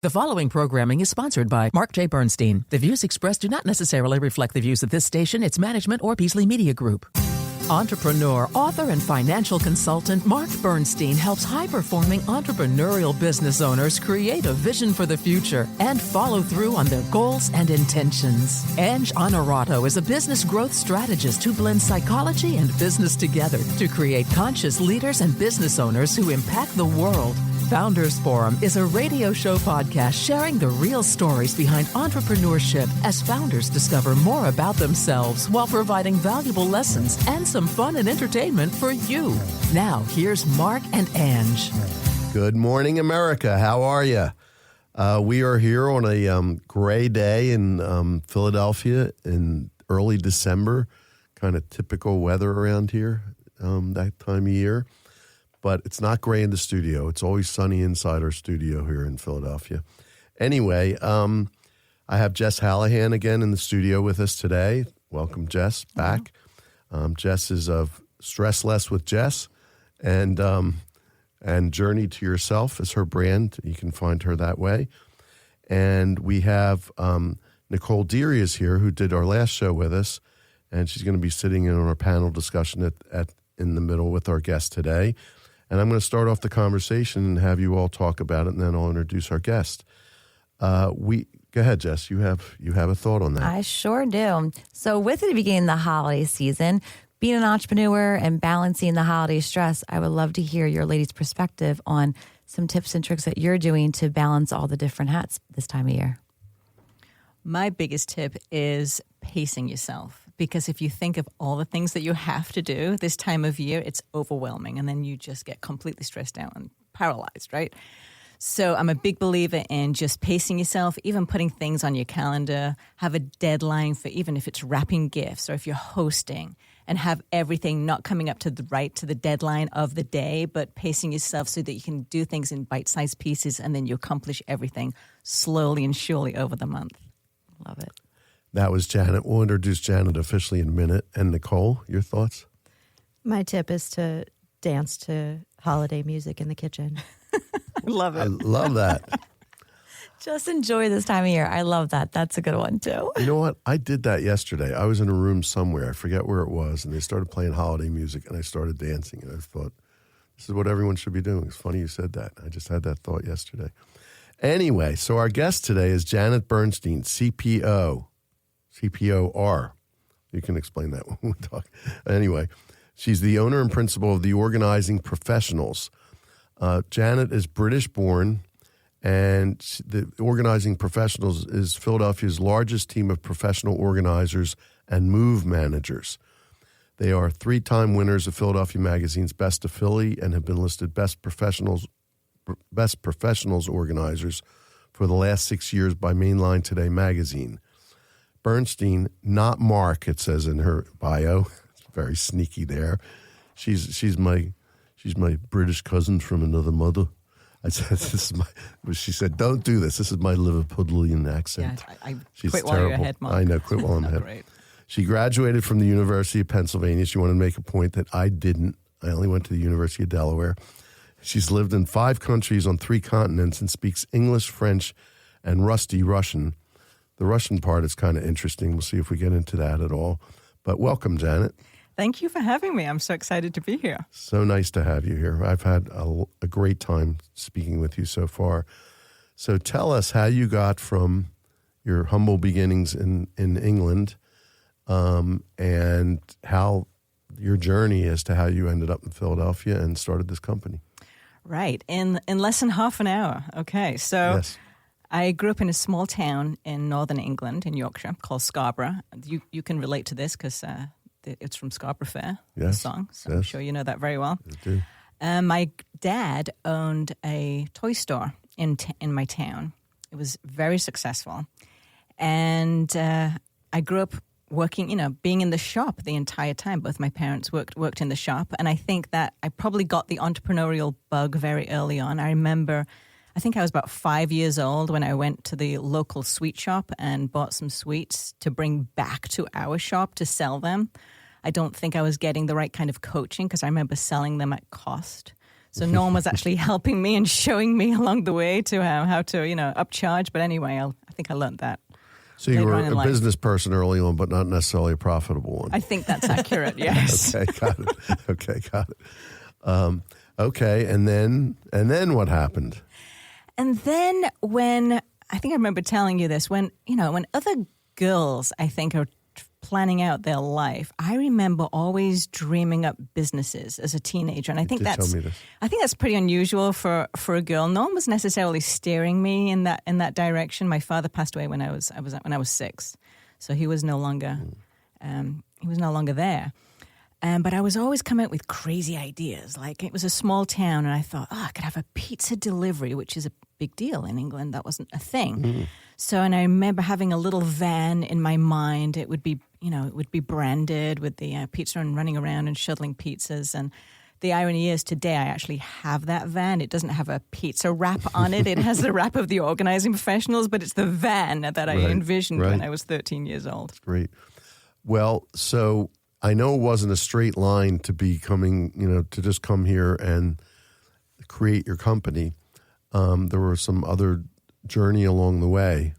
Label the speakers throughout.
Speaker 1: The following programming is sponsored by Mark J. Bernstein. The views expressed do not necessarily reflect the views of this station, its management, or Beasley Media Group. Entrepreneur, author, and financial consultant Mark Bernstein helps high-performing entrepreneurial business owners create a vision for the future and follow through on their goals and intentions. Ange Honorato is a business growth strategist who blends psychology and business together to create conscious leaders and business owners who impact the world. Founders Forum is a radio show podcast sharing the real stories behind entrepreneurship as founders discover more about themselves while providing valuable lessons and some fun and entertainment for you. Now, here's Mark and Ange.
Speaker 2: Good morning, America. How are you? We are here on a gray day in Philadelphia in early December. Kind of typical weather around here that time of year. But it's not gray in the studio. It's always sunny inside our studio here in Philadelphia. Anyway, I have Jess Hallahan again in the studio with us today. Welcome, Jess, back. Jess is of Stress Less with Jess, and Journey to Yourself is her brand. You can find her that way. And we have Nicole Deary is here, who did our last show with us, and she's going to be sitting in on our panel discussion in the middle with our guest today. And I'm going to start off the conversation and have you all talk about it, and then I'll introduce our guest. Go ahead, Jess. You have a thought on that.
Speaker 3: I sure do. So with it beginning the holiday season, being an entrepreneur and balancing the holiday stress, I would love to hear your ladies' perspective on some tips and tricks that you're doing to balance all the different hats this time of year.
Speaker 4: My biggest tip is pacing yourself. Because if you think of all the things that you have to do this time of year, it's overwhelming. And then you just get completely stressed out and paralyzed, right? So I'm a big believer in just pacing yourself, even putting things on your calendar, have a deadline for even if it's wrapping gifts or if you're hosting, and have everything not coming up to the deadline of the day, but pacing yourself so that you can do things in bite-sized pieces and then you accomplish everything slowly and surely over the month. Love it.
Speaker 2: That was Janet. We'll introduce Janet officially in a minute. And Nicole, your thoughts?
Speaker 5: My tip is to dance to holiday music in the kitchen.
Speaker 4: Love it.
Speaker 2: I love that.
Speaker 3: Just enjoy this time of year. I love that. That's a good one, too.
Speaker 2: You know what? I did that yesterday. I was in a room somewhere. I forget where it was. And they started playing holiday music, and I started dancing. And I thought, this is what everyone should be doing. It's funny you said that. I just had that thought yesterday. Anyway, so our guest today is Janet Bernstein, CPOR. You can explain that when we talk. Anyway, she's the owner and principal of the Organizing Professionals. Janet is British-born, and the Organizing Professionals is Philadelphia's largest team of professional organizers and move managers. They are 3-time winners of Philadelphia Magazine's Best of Philly and have been listed Best Professionals Organizers for the last 6 years by Mainline Today magazine. Bernstein, not Mark, it says in her bio. It's very sneaky there. She's my British cousin from another mother. I said she said, don't do this. This is my Liverpudlian accent.
Speaker 4: Yeah,
Speaker 2: She's
Speaker 4: quit
Speaker 2: terrible.
Speaker 4: While you're ahead, Mark.
Speaker 2: I know, quit while I'm ahead.
Speaker 4: Great.
Speaker 2: She graduated from the University of Pennsylvania. She wanted to make a point that I didn't. I only went to the University of Delaware. She's lived in 5 countries on 3 continents and speaks English, French, and rusty Russian. The Russian part is kind of interesting. We'll see if we get into that at all. But welcome, Janet.
Speaker 4: Thank you for having me. I'm so excited to be here.
Speaker 2: So nice to have you here. I've had a great time speaking with you so far. So tell us how you got from your humble beginnings in England and how your journey as to how you ended up in Philadelphia and started this company.
Speaker 4: Right. In less than half an hour. Okay. So
Speaker 2: Yes.
Speaker 4: I grew up in a small town in northern England, in Yorkshire, called Scarborough. You can relate to this because it's from Scarborough Fair, the song. So I'm sure you know that very well.
Speaker 2: I do.
Speaker 4: My dad owned a toy store in my town. It was very successful. And I grew up working, being in the shop the entire time. Both my parents worked in the shop. And I think that I probably got the entrepreneurial bug very early on. I think I was about 5 years old when I went to the local sweet shop and bought some sweets to bring back to our shop to sell them. I don't think I was getting the right kind of coaching because I remember selling them at cost. So Norm was actually helping me and showing me along the way to how to, upcharge. But anyway, I think I learned that.
Speaker 2: So you
Speaker 4: later
Speaker 2: were
Speaker 4: on in
Speaker 2: a
Speaker 4: life.
Speaker 2: business person early on, but not necessarily a profitable one.
Speaker 4: I think that's accurate, yes.
Speaker 2: Okay, got it. Okay, and then what happened?
Speaker 4: And then when, I think I remember telling you this, when other girls, I think, are planning out their life, I remember always dreaming up businesses as a teenager. And I think
Speaker 2: tell me this.
Speaker 4: that's pretty unusual for a girl. No one was necessarily steering me in that direction. My father passed away when I was 6. So he was no longer there. But I was always coming up with crazy ideas. Like, it was a small town, and I thought, I could have a pizza delivery, which is a big deal in England. That wasn't a thing. Mm. So, and I remember having a little van in my mind. It would be branded with the pizza and running around and shuttling pizzas. And the irony is, today I actually have that van. It doesn't have a pizza wrap on it. It has the wrap of the organizing professionals, but it's the van that I envisioned when I was 13 years old.
Speaker 2: Great. Well, so I know it wasn't a straight line to be coming, to just come here and create your company. There were some other journey along the way.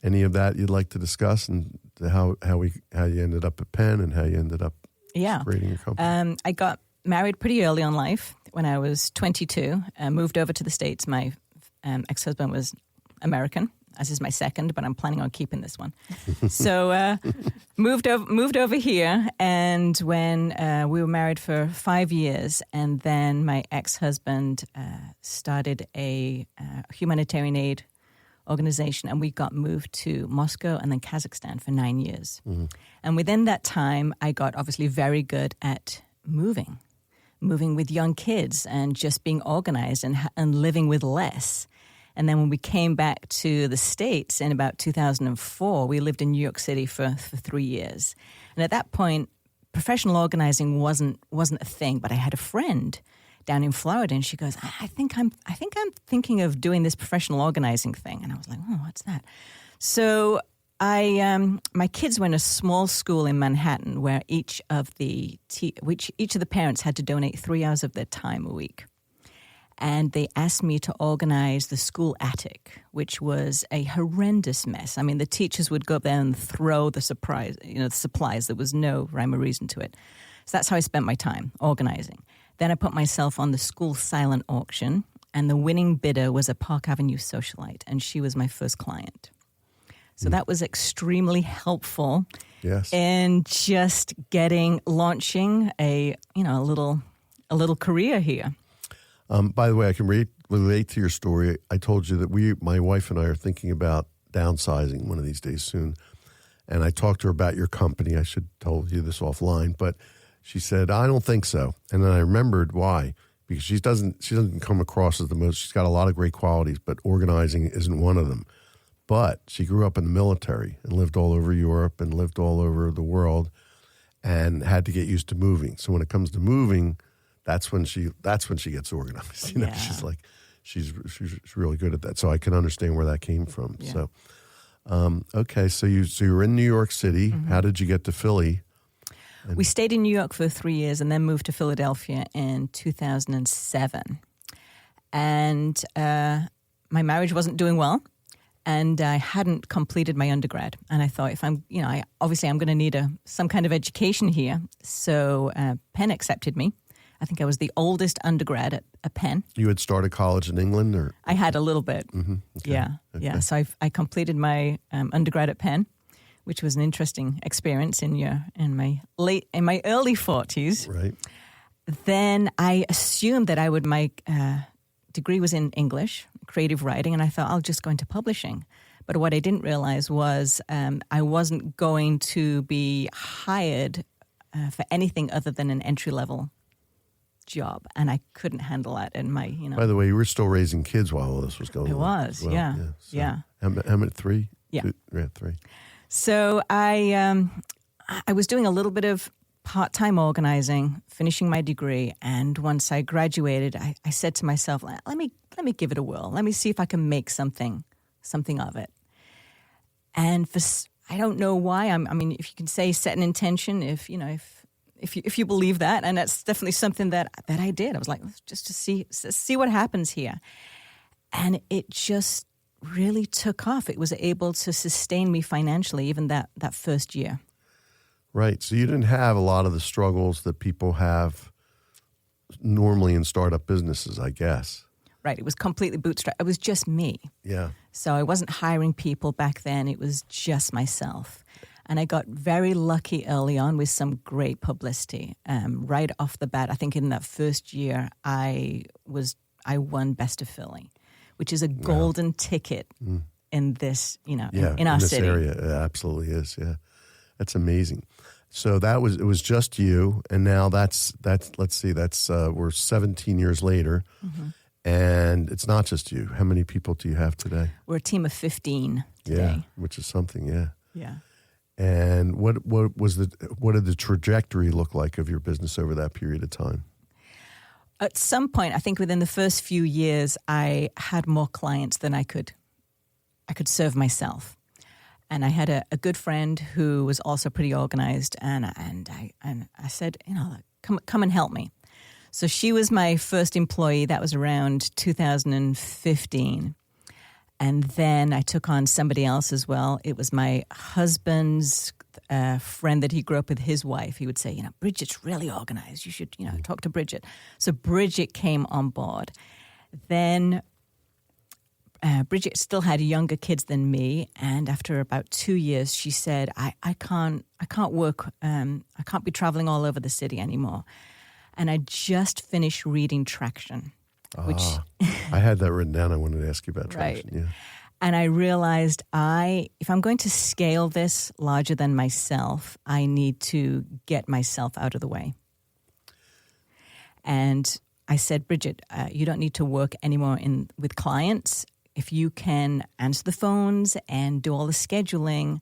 Speaker 2: Any of that you'd like to discuss, and how you ended up at Penn and how you ended up creating your company?
Speaker 4: I got married pretty early on life when I was 22. Moved over to the States. My ex-husband was American, as is my second, but I'm planning on keeping this one. So moved over here, and when we were married for 5 years, and then my ex-husband started a humanitarian aid organization, and we got moved to Moscow and then Kazakhstan for 9 years. Mm-hmm. And within that time, I got obviously very good at moving with young kids and just being organized and living with less. And then when we came back to the States in about 2004, we lived in New York City for 3 years. And at that point, professional organizing wasn't a thing, but I had a friend down in Florida, and she goes, I think I'm thinking of doing this professional organizing thing. And I was like, oh, what's that? So my kids were in a small school in Manhattan where each of the parents had to donate 3 hours of their time a week. And they asked me to organize the school attic, which was a horrendous mess. I mean, the teachers would go up there and throw the supplies. There was no rhyme or reason to it. So that's how I spent my time, organizing. Then I put myself on the school silent auction, and the winning bidder was a Park Avenue socialite, and she was my first client. So that was extremely helpful in just launching a little career here.
Speaker 2: By the way, I can relate to your story. I told you that my wife and I are thinking about downsizing one of these days soon. And I talked to her about your company. I should have told you this offline, but she said, I don't think so. And then I remembered why, because she doesn't come across as the most, she's got a lot of great qualities, but organizing isn't one of them. But she grew up in the military and lived all over Europe and lived all over the world and had to get used to moving. So when it comes to moving, that's when she gets organized. She's really good at that. So I can understand where that came from. Yeah. So, okay. So you were in New York City. Mm-hmm. How did you get to Philly?
Speaker 4: We stayed in New York for 3 years and then moved to Philadelphia in 2007. And my marriage wasn't doing well, and I hadn't completed my undergrad. And I thought, if I'm going to need some kind of education here. So Penn accepted me. I think I was the oldest undergrad at Penn.
Speaker 2: You had started college in England, or
Speaker 4: I had a little bit. Mm-hmm. Okay. Yeah. So I completed my undergrad at Penn, which was an interesting experience in my early 40s.
Speaker 2: Right.
Speaker 4: Then I assumed that my degree was in English, creative writing, and I thought I'll just go into publishing. But what I didn't realize was I wasn't going to be hired for anything other than an entry-level job, and I couldn't handle that. And
Speaker 2: By the way, you were still raising kids while all this was going on.
Speaker 4: I was,
Speaker 2: well.
Speaker 4: yeah.
Speaker 2: So
Speaker 4: yeah.
Speaker 2: How many? 3?
Speaker 4: Yeah.
Speaker 2: 3.
Speaker 4: So I was doing a little bit of part-time organizing, finishing my degree, and once I graduated, I said to myself, let me give it a whirl. Let me see if I can make something of it. And I don't know why. I mean, if you can say set an intention, if if you believe that. And that's definitely something that I did. I was like, let's just to see what happens here. And it just really took off. It was able to sustain me financially, even that first year.
Speaker 2: Right. So you didn't have a lot of the struggles that people have normally in startup businesses, I guess.
Speaker 4: Right. It was completely bootstrapped. It was just me.
Speaker 2: Yeah.
Speaker 4: So I wasn't hiring people back then. It was just myself. And I got very lucky early on with some great publicity. Right off the bat, I think in that first year, I won Best of Philly, which is a golden ticket in this, in our
Speaker 2: this
Speaker 4: city.
Speaker 2: Area. It absolutely is. Yeah. That's amazing. So it was just you, and now that's let's see, we're 17 years later, and it's not just you. How many people do you have today?
Speaker 4: We're a team of 15 today.
Speaker 2: Yeah, which is something. Yeah.
Speaker 4: Yeah.
Speaker 2: And what did the trajectory look like of your business over that period of time?
Speaker 4: At some point, I think within the first few years, I had more clients than I could serve myself. And I had a good friend who was also pretty organized, and I said, come and help me. So she was my first employee. That was around 2015. And then I took on somebody else as well. It was my husband's friend that he grew up with, his wife. He would say, Bridget's really organized. You should, talk to Bridget. So Bridget came on board. Then Bridget still had younger kids than me, and after about 2 years, she said, "I can't work. I can't be traveling all over the city anymore." And I just finished reading Traction, which
Speaker 2: I had that written down. I wanted to ask you about Traction.
Speaker 4: Right.
Speaker 2: Yeah.
Speaker 4: And I realized if I'm going to scale this larger than myself, I need to get myself out of the way. And I said, Bridget, you don't need to work anymore with clients. If you can answer the phones and do all the scheduling,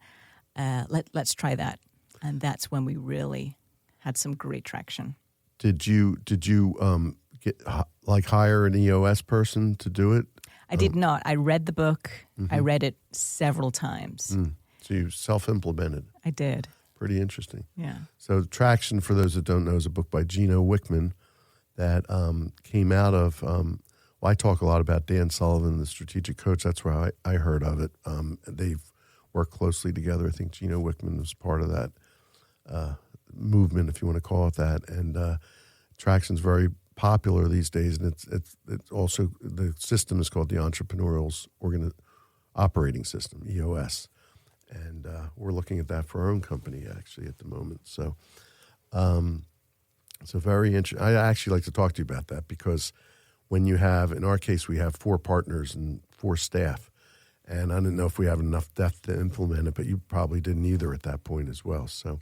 Speaker 4: let's try that. And that's when we really had some great traction.
Speaker 2: Did you get hire an EOS person to do it?
Speaker 4: I did not. I read the book. I read it several times.
Speaker 2: So you self-implemented.
Speaker 4: I did.
Speaker 2: Pretty interesting.
Speaker 4: Yeah.
Speaker 2: So Traction, for those that don't know, is a book by Gino Wickman that came out of I talk a lot about Dan Sullivan, the strategic coach. That's where I heard of it. They've worked closely together. I think Gino Wickman was part of that movement, if you want to call it that. And Traction's very popular these days, and it's also, the system is called the Entrepreneurial Operating System, EOS. And we're looking at that for our own company, actually, at the moment. So it's a very interesting. I actually like to talk to you about that because when you have, in our case, we have 4 partners and 4 staff. And I didn't know if we have enough depth to implement it, but you probably didn't either at that point as well. So,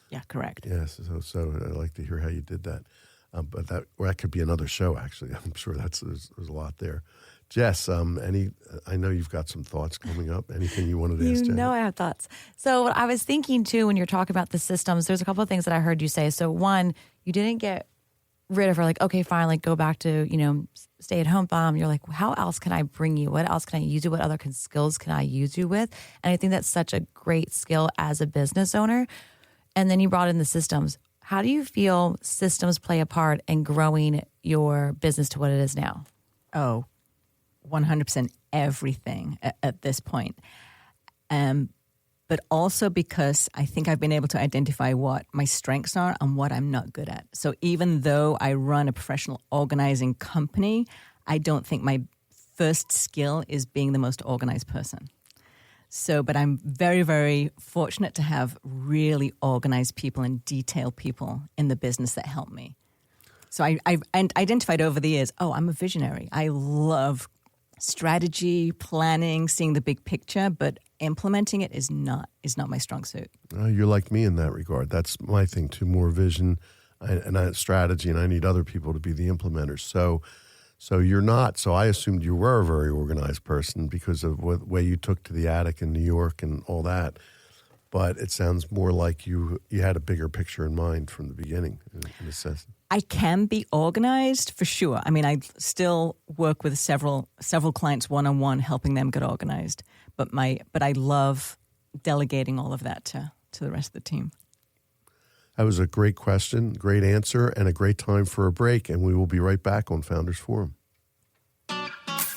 Speaker 4: yeah, correct.
Speaker 2: Yes, so I'd like to hear how you did that. But that could be another show, actually. I'm sure there's a lot there. Jess, I know you've got some thoughts coming up. Anything you wanted to ask Jen?
Speaker 3: I have thoughts. So what I was thinking, too, when you're talking about the systems, there's a couple of things that I heard you say. So one, you didn't get rid of her, like, okay, fine, like go back to, stay-at-home mom. You're like, how else can I bring you? What else can I use you? What other skills can I use you with? And I think that's such a great skill as a business owner. And then you brought in the systems. How do you feel systems play a part in growing your business to what it is now?
Speaker 4: Oh, 100% everything at this point. But also because I think I've been able to identify what my strengths are and what I'm not good at. So even though I run a professional organizing company, I don't think my first skill is being the most organized person. So, but I'm very, very fortunate to have really organized people and detailed people in the business that help me. So I've identified over the years, I'm a visionary. I love strategy, planning, seeing the big picture, but implementing it is not my strong suit.
Speaker 2: You're like me in that regard. That's my thing too, more vision and strategy, and I need other people to be the implementers. So you're not. So I assumed you were a very organized person because of the way you took to the attic in New York and all that. But it sounds more like you had a bigger picture in mind from the beginning, in a sense.
Speaker 4: I can be organized for sure. I mean, I still work with several clients one-on-one, helping them get organized. But I love delegating all of that to the rest of the team.
Speaker 2: That was a great question, great answer, and a great time for a break. And we will be right back on Founders Forum.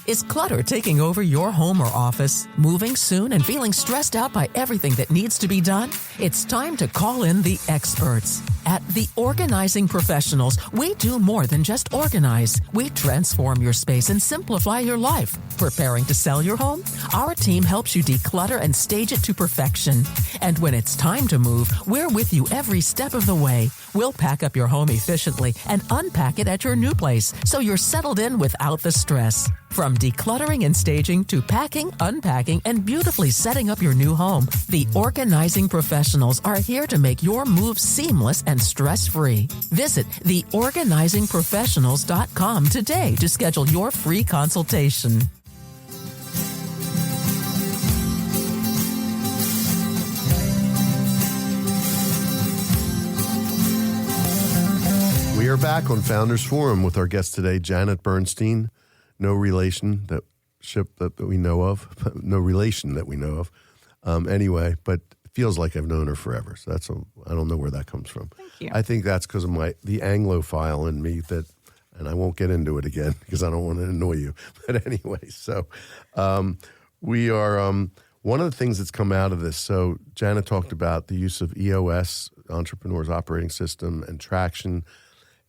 Speaker 1: Is clutter taking over your home or office? Moving soon and feeling stressed out by everything that needs to be done? It's time to call in the experts. At The Organizing Professionals, we do more than just organize. We transform your space and simplify your life. Preparing to sell your home? Our team helps you declutter and stage it to perfection. And when it's time to move, we're with you every step of the way. We'll pack up your home efficiently and unpack it at your new place so you're settled in without the stress. From decluttering and staging to packing, unpacking, and beautifully setting up your new home, the Organizing Professionals are here to make your move seamless and stress-free. Visit theorganizingprofessionals.com today to schedule your free consultation.
Speaker 2: We are back on Founders Forum with our guest today, Janet Bernstein. No relation that we know of, no relation that we know of. Anyway, but it feels like I've known her forever. So I don't know where that comes from.
Speaker 4: Thank you.
Speaker 2: I think that's because of the Anglophile in me and I won't get into it again because I don't want to annoy you. But anyway, so we are, one of the things that's come out of this, so Janet talked about the use of EOS, Entrepreneur's Operating System, and traction.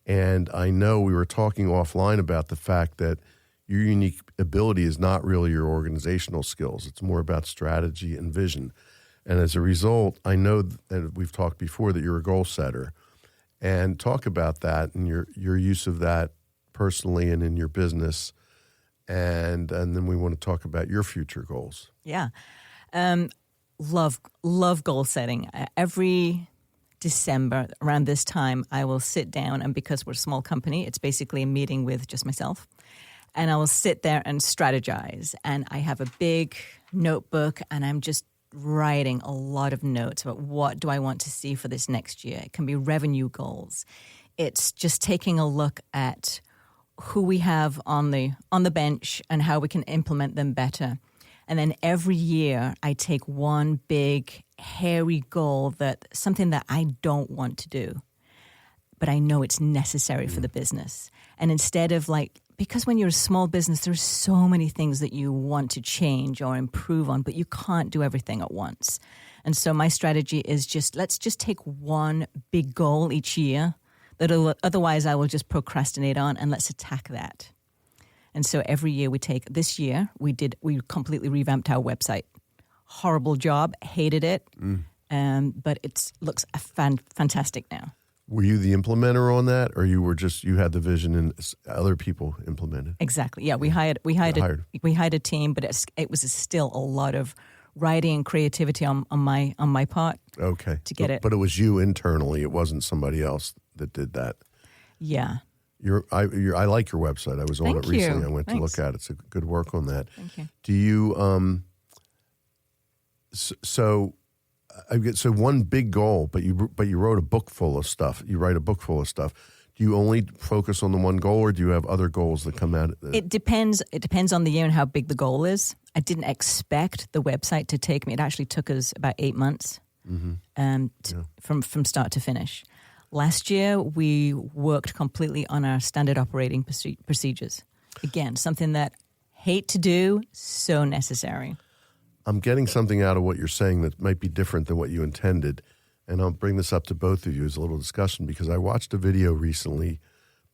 Speaker 2: And I know we were talking offline about the fact that your unique ability is not really your organizational skills. It's more about strategy and vision. And as a result, I know that we've talked before that you're a goal setter. And talk about that and your use of that personally and in your business. And then we want to talk about your future goals.
Speaker 4: Yeah. Love goal setting. Every December, around this time, I will sit down, and because we're a small company, it's basically a meeting with just myself. And I will sit there and strategize. And I have a big notebook, and I'm just writing a lot of notes about what do I want to see for this next year. It can be revenue goals. It's just taking a look at who we have on the bench and how we can implement them better. And then every year I take one big, hairy goal something that I don't want to do, but I know it's necessary for the business. And instead of because when you're a small business, there's so many things that you want to change or improve on, but you can't do everything at once. And so my strategy is let's just take one big goal each year that otherwise I will just procrastinate on, and let's attack that. And so every year this year we completely revamped our website. Horrible job, hated it, but it looks fantastic now.
Speaker 2: Were you the implementer on that, or you had the vision and other people implemented?
Speaker 4: Exactly. Yeah, we hired a team, but it was still a lot of writing and creativity on my part.
Speaker 2: Okay.
Speaker 4: To get it.
Speaker 2: But it was you internally. It wasn't somebody else that did that.
Speaker 4: Yeah.
Speaker 2: I like your website. I was on it recently.
Speaker 4: You.
Speaker 2: I went to look at it. It's a good work on that.
Speaker 4: Thank you.
Speaker 2: Do you so one big goal, but you wrote a book full of stuff. You write a book full of stuff. Do you only focus on the one goal, or do you have other goals that come out?
Speaker 4: It depends. It depends on the year and how big the goal is. I didn't expect the website to take me. It actually took us about 8 months from start to finish. Last year, we worked completely on our standard operating procedures. Again, something that hate to do, so necessary.
Speaker 2: I'm getting something out of what you're saying that might be different than what you intended. And I'll bring this up to both of you as a little discussion, because I watched a video recently,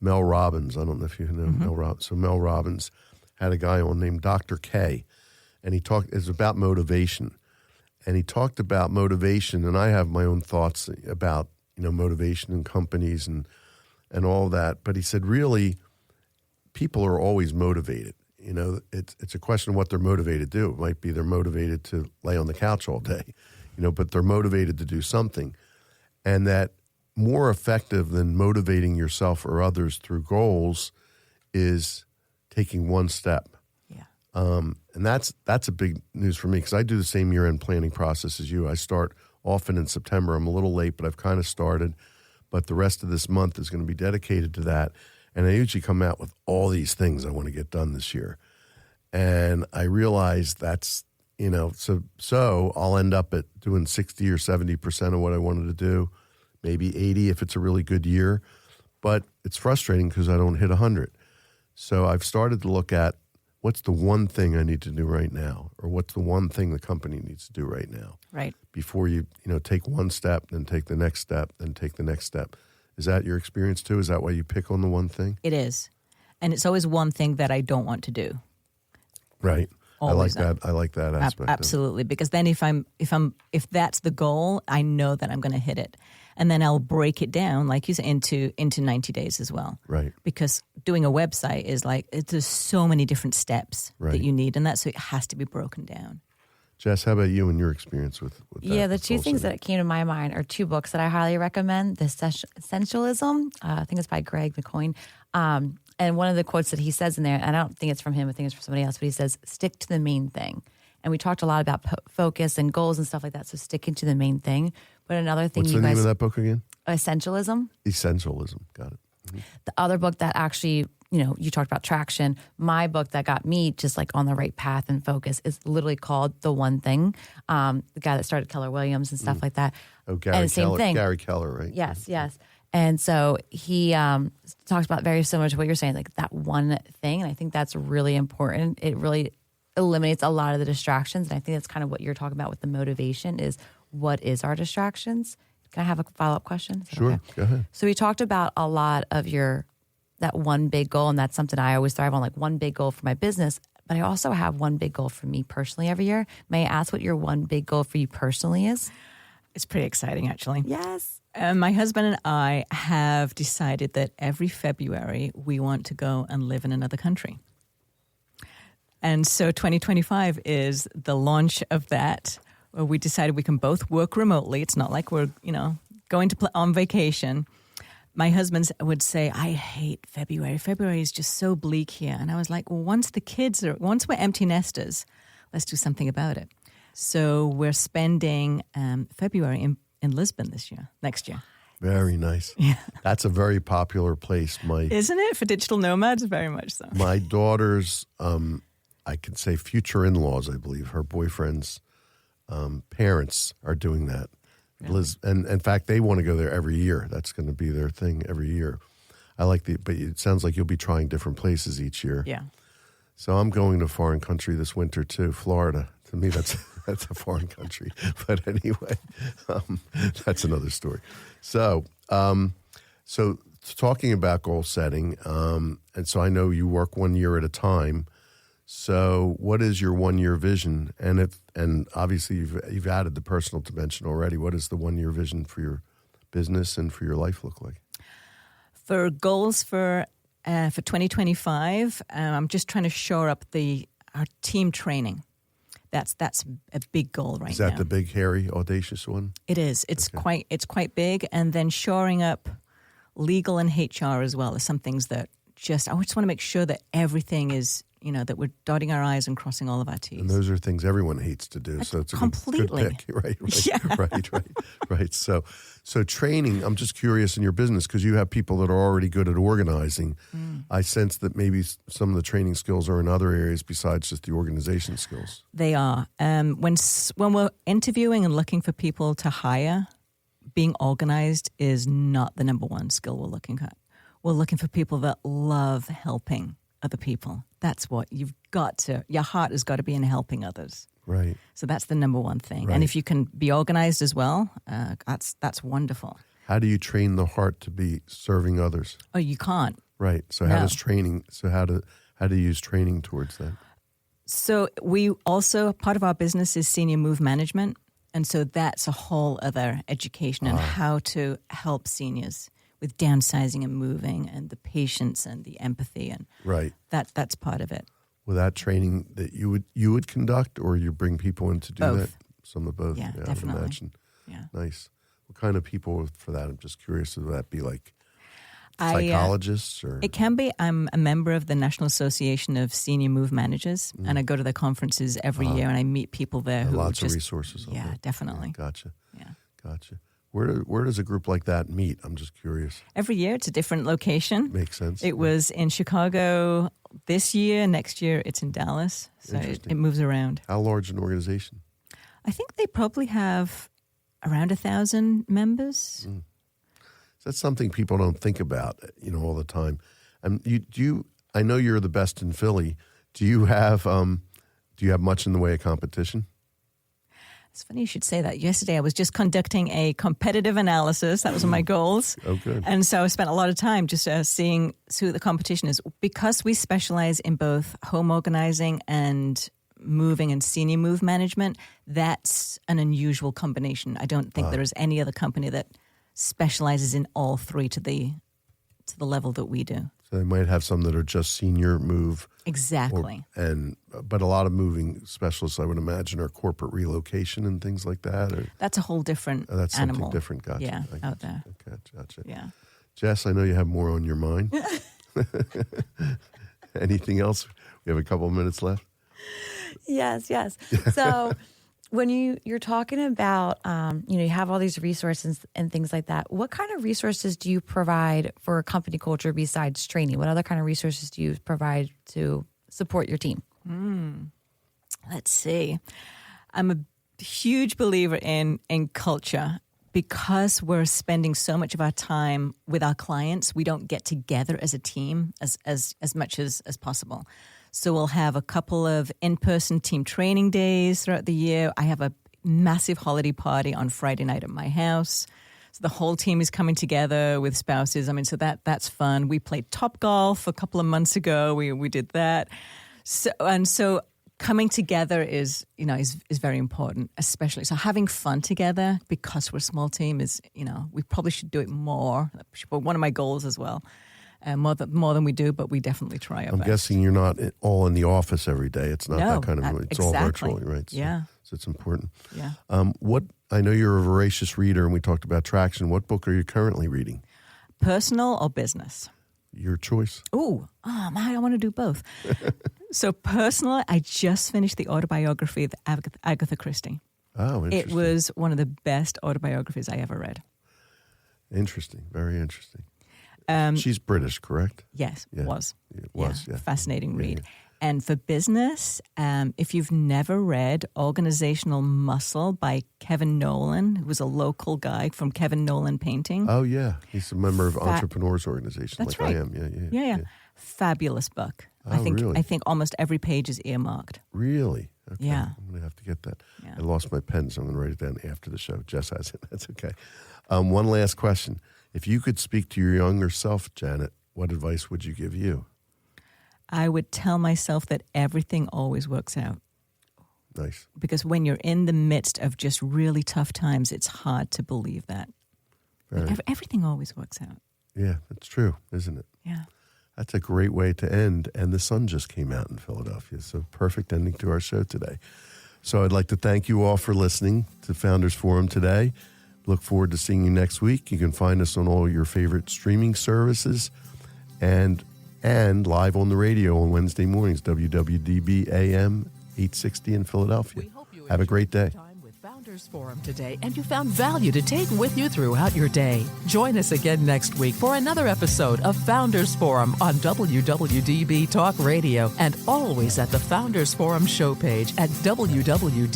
Speaker 2: Mel Robbins. I don't know if you know Mel Robbins. So Mel Robbins had a guy on named Dr. K, and it's about motivation. And he talked about motivation, and I have my own thoughts about motivation in companies and all that. But he said, really, people are always motivated. It's a question of what they're motivated to do. It might be they're motivated to lay on the couch all day, but they're motivated to do something. And that more effective than motivating yourself or others through goals is taking one step.
Speaker 4: Yeah.
Speaker 2: And that's a big news for me, because I do the same year-end planning process as you. I start often in September. I'm a little late, but I've kind of started. But the rest of this month is going to be dedicated to that. And I usually come out with all these things I want to get done this year. And I realize that's, so I'll end up at doing 60 or 70% of what I wanted to do, maybe 80 if it's a really good year. But it's frustrating because I don't hit 100. So I've started to look at what's the one thing I need to do right now, or what's the one thing the company needs to do right now.
Speaker 4: Right.
Speaker 2: Before you take one step, then take the next step, then take the next step. Is that your experience too? Is that why you pick on the one thing?
Speaker 4: It is. And it's always one thing that I don't want to do.
Speaker 2: Right.
Speaker 4: Always
Speaker 2: I like that aspect.
Speaker 4: Absolutely. Because then if that's the goal, I know that I'm going to hit it. And then I'll break it down, like you said, into 90 days as well.
Speaker 2: Right.
Speaker 4: Because doing a website is there's so many different steps that you need, and so it has to be broken down.
Speaker 2: Jess, how about you and your experience with that?
Speaker 3: Yeah, the two things that came to my mind are two books that I highly recommend. The Essentialism, I think it's by Greg McCoyne. And one of the quotes that he says in there, and I don't think it's from him, I think it's from somebody else, but he says, stick to the main thing. And we talked a lot about focus and goals and stuff like that, so sticking to the main thing. But another thing
Speaker 2: What's the name of that book again?
Speaker 3: Essentialism.
Speaker 2: Essentialism, got it. Mm-hmm.
Speaker 3: The other book that actually, you talked about traction. My book that got me just on the right path and focus is literally called The One Thing. The guy that started Keller Williams and stuff like that.
Speaker 2: Oh, Gary
Speaker 3: and the same
Speaker 2: Keller.
Speaker 3: thing.
Speaker 2: Gary Keller, right?
Speaker 3: Yes. And so he talks about very similar to what you're saying, that one thing. And I think that's really important. It really eliminates a lot of the distractions. And I think that's kind of what you're talking about with the motivation is what is our distractions? Can I have a follow-up question?
Speaker 2: Sure, okay? Go ahead.
Speaker 3: So we talked about a lot of that one big goal, and that's something I always thrive on, one big goal for my business. But I also have one big goal for me personally every year. May I ask what your one big goal for you personally is?
Speaker 4: It's pretty exciting, actually.
Speaker 3: Yes.
Speaker 4: My husband and I have decided that every February we want to go and live in another country. And so 2025 is the launch of that. We decided we can both work remotely. It's not like we're, going on vacation. My husband would say, I hate February. February is just so bleak here. And I was like, well, once we're empty nesters, let's do something about it. So we're spending February in Lisbon next year.
Speaker 2: Very nice.
Speaker 4: Yeah.
Speaker 2: That's a very popular place.
Speaker 4: Isn't it? For digital nomads, very much so.
Speaker 2: My daughter's, I can say future in-laws, I believe, her boyfriend's parents are doing that. Really? And in fact, they want to go there every year. That's going to be their thing every year. But it sounds like you'll be trying different places each year.
Speaker 4: Yeah.
Speaker 2: So I'm going to a foreign country this winter too, Florida. To me, that's a foreign country. But anyway, that's another story. So talking about goal setting, and so I know you work 1 year at a time. So what is your 1 year vision? And obviously you've added the personal dimension already. What does the 1 year vision for your business and for your life look like?
Speaker 4: For goals for 2025, I'm just trying to shore up our team training. That's a big goal right now.
Speaker 2: Is that the big, hairy, audacious one?
Speaker 4: It is. It's quite big. And then shoring up legal and HR as well is some things that I just want to make sure that everything is, that we're dotting our I's and crossing all of our T's.
Speaker 2: And those are things everyone hates to do. So it's a
Speaker 4: completely
Speaker 2: good pick. Right.
Speaker 4: Yeah.
Speaker 2: Right. So training, I'm just curious in your business because you have people that are already good at organizing. I sense that maybe some of the training skills are in other areas besides just the organization skills.
Speaker 4: They are. When we're interviewing and looking for people to hire, being organized is not the number one skill we're looking at. We're looking for people that love helping other people. That's what your heart has got to be in helping others.
Speaker 2: Right.
Speaker 4: So that's the number one thing.
Speaker 2: Right.
Speaker 4: And if you can be organized as well, that's wonderful.
Speaker 2: How do you train the heart to be serving others?
Speaker 4: Oh, you can't.
Speaker 2: Right. So how do you use training towards that?
Speaker 4: So we also, part of our business is senior move management. And so that's a whole other education on how to help seniors with downsizing and moving and the patience and the empathy. And
Speaker 2: right.
Speaker 4: That's part of it.
Speaker 2: With that training that you would conduct, or you bring people in to do
Speaker 4: both.
Speaker 2: that? Some of both.
Speaker 4: Yeah,
Speaker 2: I
Speaker 4: definitely.
Speaker 2: would imagine.
Speaker 4: Yeah.
Speaker 2: Nice. What kind of people for that? I'm just curious. Would that be like psychologists or?
Speaker 4: It can be. I'm a member of the National Association of Senior Move Managers, and I go to the conferences every year, and I meet people there who
Speaker 2: lots
Speaker 4: are
Speaker 2: of resources. On that.
Speaker 4: Definitely.
Speaker 2: Yeah, gotcha.
Speaker 4: Yeah.
Speaker 2: Gotcha. Where does a group like that meet? I'm just curious.
Speaker 4: Every year, it's a different location.
Speaker 2: Makes sense.
Speaker 4: It was in Chicago this year. Next year, it's in Dallas. So it moves around.
Speaker 2: How large an organization?
Speaker 4: I think they probably have around 1,000 members.
Speaker 2: That's something people don't think about, all the time. I know you're the best in Philly. Do you have much in the way of competition?
Speaker 4: It's funny you should say that. Yesterday, I was just conducting a competitive analysis. That was one of my goals.
Speaker 2: Oh, good.
Speaker 4: And so I spent a lot of time just seeing who the competition is. Because we specialize in both home organizing and moving and senior move management, that's an unusual combination. I don't think there is any other company that specializes in all three to the level that we do.
Speaker 2: So they might have some that are just senior move.
Speaker 4: Exactly.
Speaker 2: But a lot of moving specialists, I would imagine, are corporate relocation and things like that. Or
Speaker 4: that's a whole different
Speaker 2: that's
Speaker 4: animal.
Speaker 2: Something different. Gotcha.
Speaker 4: Yeah, out there.
Speaker 2: Okay, gotcha.
Speaker 4: Yeah.
Speaker 2: Jess, I know you have more on your mind. Anything else? We have a couple of minutes left.
Speaker 3: Yes. So when you're talking about, you have all these resources and things like that, what kind of resources do you provide for company culture besides training? What other kind of resources do you provide to support your team?
Speaker 4: Let's see. I'm a huge believer in culture. Because we're spending so much of our time with our clients, we don't get together as a team as much as possible. So we'll have a couple of in-person team training days throughout the year. I have a massive holiday party on Friday night at my house. So the whole team is coming together with spouses. I mean, so that's fun. We played Topgolf a couple of months ago. We did that. So coming together is very important, especially. So having fun together, because we're a small team, is, we probably should do it more. One of my goals as well. More than we do, but we definitely try our best.
Speaker 2: I'm guessing you're not all in the office every day. It's not that kind of. It's
Speaker 4: exactly.
Speaker 2: all virtually, right? So,
Speaker 4: yeah.
Speaker 2: So it's important.
Speaker 4: Yeah.
Speaker 2: I know you're a voracious reader, and we talked about traction. What book are you currently reading? Personal or business? Your choice.
Speaker 4: I want to do both. So personal, I just finished the autobiography of Agatha Christie.
Speaker 2: Oh, interesting.
Speaker 4: It was one of the best autobiographies I ever read.
Speaker 2: Interesting. Very interesting. She's British, correct?
Speaker 4: Yes,
Speaker 2: yeah.
Speaker 4: was.
Speaker 2: It was, yeah.
Speaker 4: Fascinating read.
Speaker 2: Yeah.
Speaker 4: And for business, if you've never read Organizational Muscle by Kevin Nolan, who was a local guy from Kevin Nolan Painting.
Speaker 2: Oh, yeah. He's a member of Entrepreneurs Organization.
Speaker 4: That's
Speaker 2: like
Speaker 4: right.
Speaker 2: I am.
Speaker 4: Yeah. Fabulous book.
Speaker 2: Really?
Speaker 4: I think almost every page is earmarked.
Speaker 2: Really? Okay.
Speaker 4: Yeah.
Speaker 2: I'm going to have to get that.
Speaker 4: Yeah.
Speaker 2: I lost my pen, so I'm going to write it down after the show. Jess has it. That's okay. One last question. If you could speak to your younger self, Janet, what advice would you give you?
Speaker 4: I would tell myself that everything always works out.
Speaker 2: Nice. Because
Speaker 4: when you're in the midst of just really tough times, it's hard to believe that. Everything always works out.
Speaker 2: Yeah, that's true, isn't it?
Speaker 4: Yeah.
Speaker 2: That's a great way to end. And the sun just came out in Philadelphia. So perfect ending to our show today. So I'd like to thank you all for listening to Founders Forum today. Look forward to seeing you next week. You can find us on all your favorite streaming services and live on the radio on Wednesday mornings, WWDB AM 860 in Philadelphia. Have a great day.
Speaker 1: Founders Forum today, and you found value to take with you throughout your day. Join us again next week for another episode of Founders Forum on WWDB Talk Radio, and always at the Founders Forum show page at WWDBAM.com.